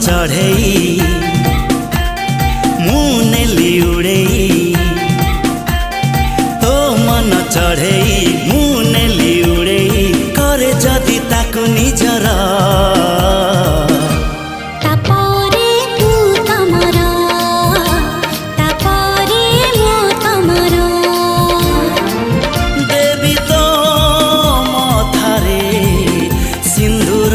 चढ़ई मु नेली उड़ई तो मन चढ़ई मु नेली उड़ई करे जदि ताकु निजर देवी तो मथारे सिंदूर